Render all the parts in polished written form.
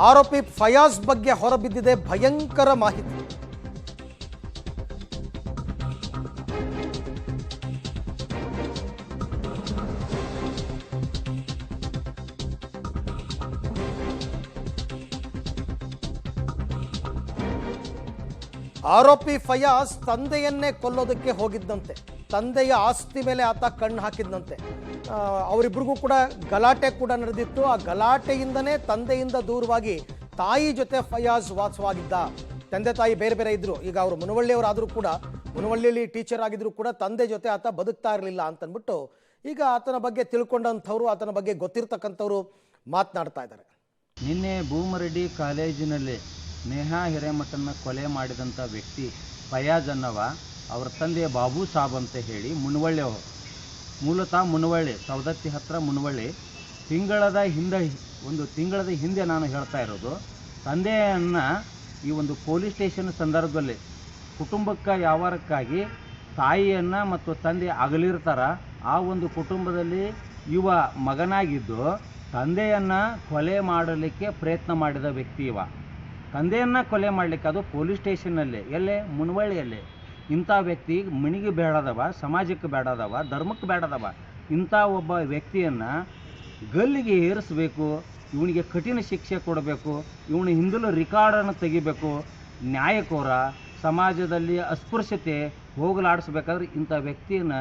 ಆರೋಪಿ ಫಯಾಜ್ ಬಗ್ಗೆ ಹೊರಬಿದ್ದಿದೆ ಭಯಂಕರ ಮಾಹಿತಿ. ಆರೋಪಿ ಫಯಾಜ್ ತಂದೆಯನ್ನೇ ಕೊಲ್ಲೋದಕ್ಕೆ ಹೋಗಿದ್ದಂತೆ. ತಂದೆಯ ಆಸ್ತಿ ಮೇಲೆ ಆತ ಕಣ್ಣು ಹಾಕಿದ್ದಂತೆ. ಅವರಿಬ್ಬರಿಗೂ ಕೂಡ ಗಲಾಟೆ ಕೂಡ ನಡೆದಿತ್ತು. ಆ ಗಲಾಟೆಯಿಂದನೇ ತಂದೆಯಿಂದ ದೂರವಾಗಿ ತಾಯಿ ಜೊತೆ ಫಯಾಜ್ ವಾಸವಾಗಿದ್ದ. ತಂದೆ ತಾಯಿ ಬೇರೆ ಬೇರೆ ಇದ್ರು. ಈಗ ಅವರು ಮುನವಳ್ಳಿಯವರಾದರೂ ಕೂಡ, ಮುನವಳ್ಳಿಯಲ್ಲಿ ಟೀಚರ್ ಆಗಿದ್ರು ಕೂಡ ತಂದೆ ಜೊತೆ ಆತ ಬದುಕ್ತಾ ಇರಲಿಲ್ಲ ಅಂತಂದ್ಬಿಟ್ಟು ಈಗ ಆತನ ಬಗ್ಗೆ ತಿಳ್ಕೊಂಡಂಥವ್ರು, ಆತನ ಬಗ್ಗೆ ಗೊತ್ತಿರ್ತಕ್ಕಂಥವ್ರು ಮಾತನಾಡ್ತಾ ಇದ್ದಾರೆ. ನಿನ್ನೆ ಭೂಮರೆಡ್ಡಿ ಕಾಲೇಜಿನಲ್ಲಿ ನೇಹಾ ಹಿರೇಮಠನ ಕೊಲೆ ಮಾಡಿದಂಥ ವ್ಯಕ್ತಿ ಫಯಾಜ್ ಅನ್ನವ ಅವರ ತಂದೆ ಬಾಬು ಸಾಬ್ ಅಂತ ಹೇಳಿ ಮುನವಳ್ಳಿ ಅವರು, ಮೂಲತಃ ಮುನವಳ್ಳಿ, ಸವದತ್ತಿ ಹತ್ತಿರ ಮುನವಳ್ಳಿ. ಒಂದು ತಿಂಗಳದ ಹಿಂದೆ ನಾನು ಹೇಳ್ತಾ ಇರೋದು, ತಂದೆಯನ್ನು ಈ ಒಂದು ಪೊಲೀಸ್ ಸ್ಟೇಷನ್ ಸಂದರ್ಭದಲ್ಲಿ ಕುಟುಂಬಕ್ಕೆ ವ್ಯವಹಾರಕ್ಕಾಗಿ ತಾಯಿಯನ್ನು ಮತ್ತು ತಂದೆ ಅಗಲಿರ್ತಾರ. ಆ ಒಂದು ಕುಟುಂಬದಲ್ಲಿ ಇವ ಮಗನಾಗಿದ್ದು ತಂದೆಯನ್ನು ಕೊಲೆ ಮಾಡಲಿಕ್ಕೆ ಪ್ರಯತ್ನ ಮಾಡಿದ ವ್ಯಕ್ತಿ ಇವ. ತಂದೆಯನ್ನು ಕೊಲೆ ಮಾಡಲಿಕ್ಕೆ ಅದು ಪೊಲೀಸ್ ಸ್ಟೇಷನ್ನಲ್ಲಿ, ಎಲ್ಲೇ ಮುನವಳ್ಳಿಯಲ್ಲಿ. ಇಂಥ ವ್ಯಕ್ತಿ ಮಣಿಗೆ ಬೇಡದವ, ಸಮಾಜಕ್ಕೆ ಬೇಡದವ, ಧರ್ಮಕ್ಕೆ ಬೇಡದವ. ಇಂಥ ಒಬ್ಬ ವ್ಯಕ್ತಿಯನ್ನು ಗಲ್ಲಿಗೆ ಏರಿಸಬೇಕು, ಇವನಿಗೆ ಕಠಿಣ ಶಿಕ್ಷೆ ಕೊಡಬೇಕು, ಇವನ ಹಿಂದಲೂ ರಿಕಾರ್ಡನ್ನು ತೆಗಿಬೇಕು. ನ್ಯಾಯಕೋರ ಸಮಾಜದಲ್ಲಿ ಅಸ್ಪೃಶ್ಯತೆ ಹೋಗಲಾಡಿಸ್ಬೇಕಾದ್ರೆ ಇಂಥ ವ್ಯಕ್ತಿಯನ್ನು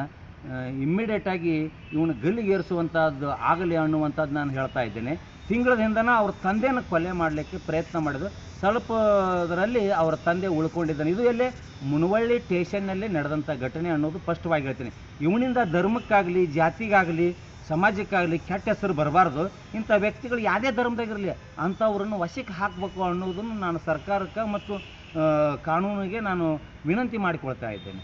ಇಮ್ಮಿಡಿಯೇಟಾಗಿ ಇವನು ಗಲ್ಲಿಗೆ ಏರಿಸುವಂಥದ್ದು ಆಗಲಿ ಅನ್ನುವಂಥದ್ದು ನಾನು ಹೇಳ್ತಾ ಇದ್ದೇನೆ. ತಿಂಗಳ ಹಿಂದನ ಅವ್ರ ತಂದೆಯನ್ನು ಕೊಲೆ ಮಾಡಲಿಕ್ಕೆ ಪ್ರಯತ್ನ ಮಾಡಿದ್ರು. ಸ್ವಲ್ಪದರಲ್ಲಿ ಅವರ ತಂದೆ ಉಳ್ಕೊಂಡಿದ್ದಾನೆ. ಇದು ಎಲ್ಲೇ ಮುನವಳ್ಳಿ ಸ್ಟೇಷನ್ನಲ್ಲಿ ನಡೆದಂಥ ಘಟನೆ ಅನ್ನೋದು ಸ್ಪಷ್ಟವಾಗಿ ಹೇಳ್ತೀನಿ. ಇವನಿಂದ ಧರ್ಮಕ್ಕಾಗಲಿ, ಜಾತಿಗಾಗಲಿ, ಸಮಾಜಕ್ಕಾಗಲಿ ಕೆಟ್ಟ ಹೆಸರು ಬರಬಾರ್ದು. ಇಂಥ ವ್ಯಕ್ತಿಗಳು ಯಾವುದೇ ಧರ್ಮದಾಗಿರಲಿ ಅಂಥವ್ರನ್ನು ವಶಕ್ಕೆ ಹಾಕಬೇಕು ಅನ್ನೋದನ್ನು ನಾನು ಸರ್ಕಾರಕ್ಕೆ ಮತ್ತು ಕಾನೂನಿಗೆ ನಾನು ವಿನಂತಿ ಮಾಡಿಕೊಳ್ತಾ ಇದ್ದೇನೆ.